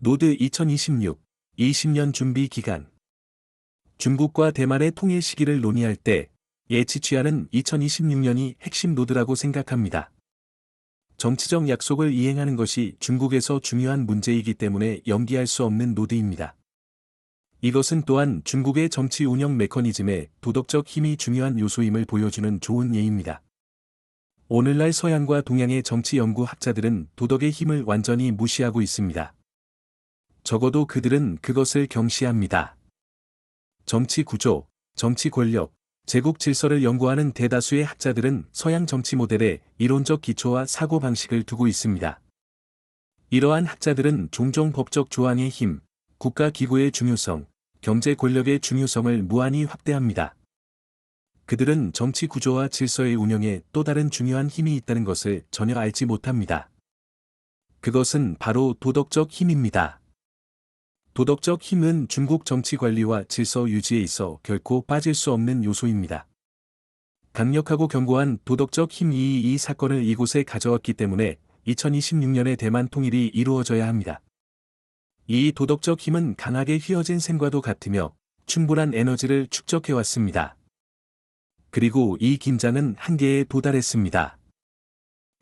노드 2026, 20년 준비 기간. 중국과 대만의 통일 시기를 논의할 때 예치취하는 2026년이 핵심 노드라고 생각합니다. 정치적 약속을 이행하는 것이 중국에서 중요한 문제이기 때문에 연기할 수 없는 노드입니다. 이것은 또한 중국의 정치 운영 메커니즘에 도덕적 힘이 중요한 요소임을 보여주는 좋은 예입니다. 오늘날 서양과 동양의 정치 연구 학자들은 도덕의 힘을 완전히 무시하고 있습니다. 적어도 그들은 그것을 경시합니다. 정치 구조, 정치 권력, 제국 질서를 연구하는 대다수의 학자들은 서양 정치 모델에 이론적 기초와 사고 방식을 두고 있습니다. 이러한 학자들은 종종 법적 조항의 힘, 국가 기구의 중요성, 경제 권력의 중요성을 무한히 확대합니다. 그들은 정치 구조와 질서의 운영에 또 다른 중요한 힘이 있다는 것을 전혀 알지 못합니다. 그것은 바로 도덕적 힘입니다. 도덕적 힘은 중국 정치 관리와 질서 유지에 있어 결코 빠질 수 없는 요소입니다. 강력하고 견고한 도덕적 힘이 이 사건을 이곳에 가져왔기 때문에 2026년의 대만 통일이 이루어져야 합니다. 이 도덕적 힘은 강하게 휘어진 샘과도 같으며 충분한 에너지를 축적해왔습니다. 그리고 이 긴장은 한계에 도달했습니다.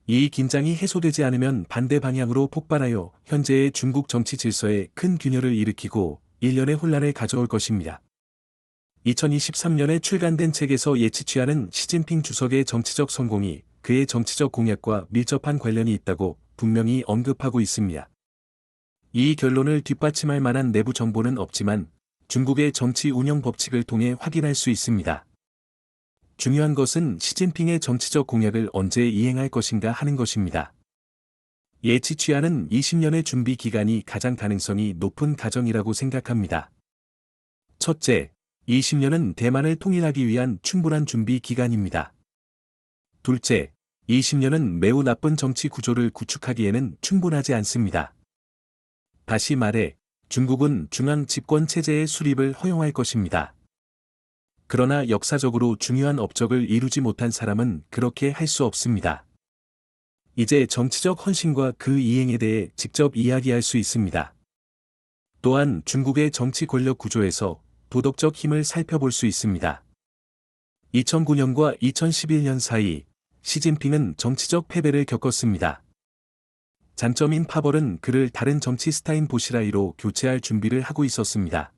이 긴장이 해소되지 않으면 반대 방향으로 폭발하여 현재의 중국 정치 질서에 큰 균열을 일으키고 일련의 혼란을 가져올 것입니다. 2023년에 출간된 책에서 예치취하는 시진핑 주석의 정치적 성공이 그의 정치적 공약과 밀접한 관련이 있다고 분명히 언급하고 있습니다. 이 결론을 뒷받침할 만한 내부 정보는 없지만 중국의 정치 운영 법칙을 통해 확인할 수 있습니다. 중요한 것은 시진핑의 정치적 공약을 언제 이행할 것인가 하는 것입니다. 예치취하는 20년의 준비 기간이 가장 가능성이 높은 과정이라고 생각합니다. 첫째, 20년은 대만을 통일하기 위한 충분한 준비 기간입니다. 둘째, 20년은 매우 나쁜 정치 구조를 구축하기에는 충분하지 않습니다. 다시 말해, 중국은 중앙 집권 체제의 수립을 허용할 것입니다. 그러나 역사적으로 중요한 업적을 이루지 못한 사람은 그렇게 할 수 없습니다. 이제 정치적 헌신과 그 이행에 대해 직접 이야기할 수 있습니다. 또한 중국의 정치 권력 구조에서 도덕적 힘을 살펴볼 수 있습니다. 2009년과 2011년 사이 시진핑은 정치적 패배를 겪었습니다. 장점인 파벌은 그를 다른 정치 스타인 보시라이로 교체할 준비를 하고 있었습니다.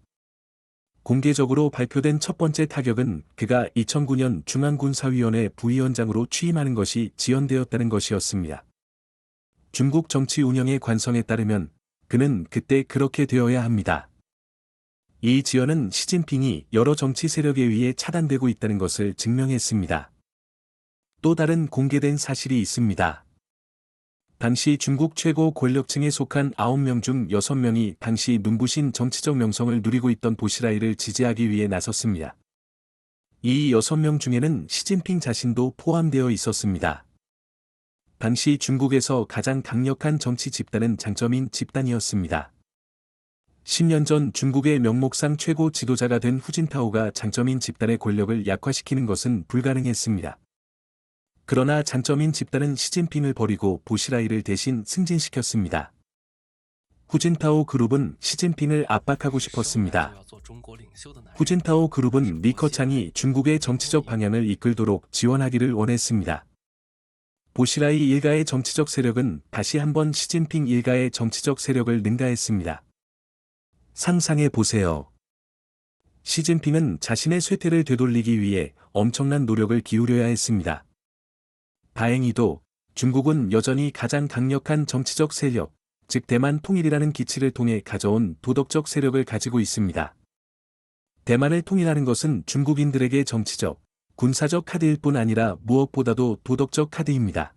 공개적으로 발표된 첫 번째 타격은 그가 2009년 중앙군사위원회 부위원장으로 취임하는 것이 지연되었다는 것이었습니다. 중국 정치 운영의 관성에 따르면 그는 그때 그렇게 되어야 합니다. 이 지연은 시진핑이 여러 정치 세력에 의해 차단되고 있다는 것을 증명했습니다. 또 다른 공개된 사실이 있습니다. 당시 중국 최고 권력층에 속한 9명 중 6명이 당시 눈부신 정치적 명성을 누리고 있던 보시라이를 지지하기 위해 나섰습니다. 이 6명 중에는 시진핑 자신도 포함되어 있었습니다. 당시 중국에서 가장 강력한 정치 집단은 장점인 집단이었습니다. 10년 전 중국의 명목상 최고 지도자가 된 후진타오가 장점인 집단의 권력을 약화시키는 것은 불가능했습니다. 그러나 장점인 집단은 시진핑을 버리고 보시라이를 대신 승진시켰습니다. 후진타오 그룹은 시진핑을 압박하고 싶었습니다. 후진타오 그룹은 리커창이 중국의 정치적 방향을 이끌도록 지원하기를 원했습니다. 보시라이 일가의 정치적 세력은 다시 한번 시진핑 일가의 정치적 세력을 능가했습니다. 상상해 보세요. 시진핑은 자신의 쇠퇴를 되돌리기 위해 엄청난 노력을 기울여야 했습니다. 다행히도 중국은 여전히 가장 강력한 정치적 세력, 즉 대만 통일이라는 기치를 통해 가져온 도덕적 세력을 가지고 있습니다. 대만을 통일하는 것은 중국인들에게 정치적, 군사적 카드일 뿐 아니라 무엇보다도 도덕적 카드입니다.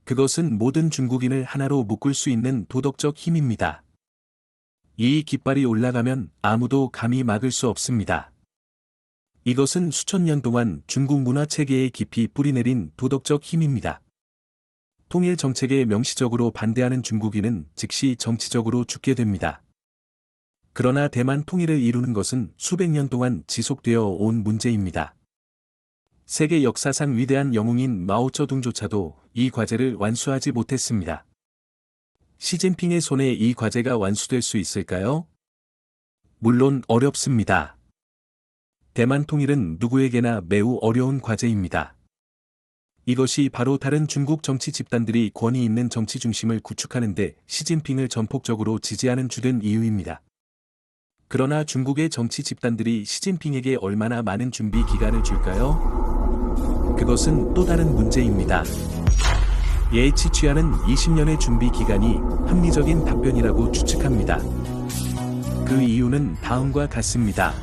그것은 모든 중국인을 하나로 묶을 수 있는 도덕적 힘입니다. 이 깃발이 올라가면 아무도 감히 막을 수 없습니다. 이것은 수천 년 동안 중국 문화 체계에 깊이 뿌리내린 도덕적 힘입니다. 통일 정책에 명시적으로 반대하는 중국인은 즉시 정치적으로 죽게 됩니다. 그러나 대만 통일을 이루는 것은 수백 년 동안 지속되어 온 문제입니다. 세계 역사상 위대한 영웅인 마오쩌둥조차도 이 과제를 완수하지 못했습니다. 시진핑의 손에 이 과제가 완수될 수 있을까요? 물론 어렵습니다. 대만 통일은 누구에게나 매우 어려운 과제입니다. 이것이 바로 다른 중국 정치 집단들이 권위 있는 정치 중심을 구축하는 데 시진핑을 전폭적으로 지지하는 주된 이유입니다. 그러나 중국의 정치 집단들이 시진핑에게 얼마나 많은 준비 기간을 줄까요? 그것은 또 다른 문제입니다. 예치취하는 20년의 준비 기간이 합리적인 답변이라고 추측합니다. 그 이유는 다음과 같습니다.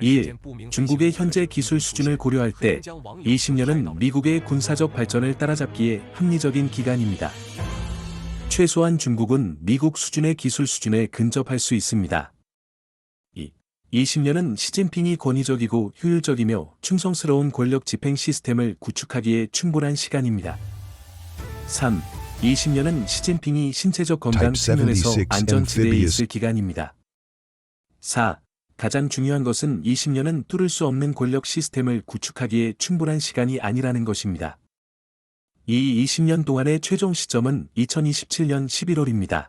1. 중국의 현재 기술 수준을 고려할 때 20년은 미국의 군사적 발전을 따라잡기에 합리적인 기간입니다. 최소한 중국은 미국 수준의 기술 수준에 근접할 수 있습니다. 2. 20년은 시진핑이 권위적이고 효율적이며 충성스러운 권력 집행 시스템을 구축하기에 충분한 시간입니다. 3. 20년은 시진핑이 신체적 건강 측면에서 안전지대에 있을 기간입니다. 4. 가장 중요한 것은 20년은 뚫을 수 없는 권력 시스템을 구축하기에 충분한 시간이 아니라는 것입니다. 이 20년 동안의 최종 시점은 2027년 11월입니다.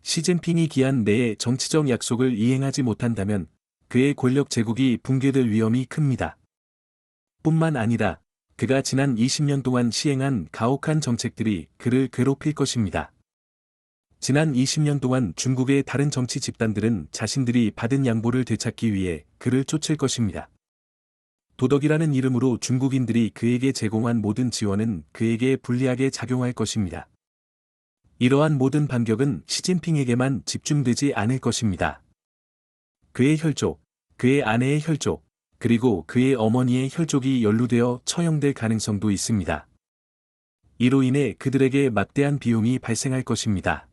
시진핑이 기한 내에 정치적 약속을 이행하지 못한다면 그의 권력 제국이 붕괴될 위험이 큽니다. 뿐만 아니라 그가 지난 20년 동안 시행한 가혹한 정책들이 그를 괴롭힐 것입니다. 지난 20년 동안 중국의 다른 정치 집단들은 자신들이 받은 양보를 되찾기 위해 그를 쫓을 것입니다. 도덕이라는 이름으로 중국인들이 그에게 제공한 모든 지원은 그에게 불리하게 작용할 것입니다. 이러한 모든 반격은 시진핑에게만 집중되지 않을 것입니다. 그의 혈족, 그의 아내의 혈족, 그리고 그의 어머니의 혈족이 연루되어 처형될 가능성도 있습니다. 이로 인해 그들에게 막대한 비용이 발생할 것입니다.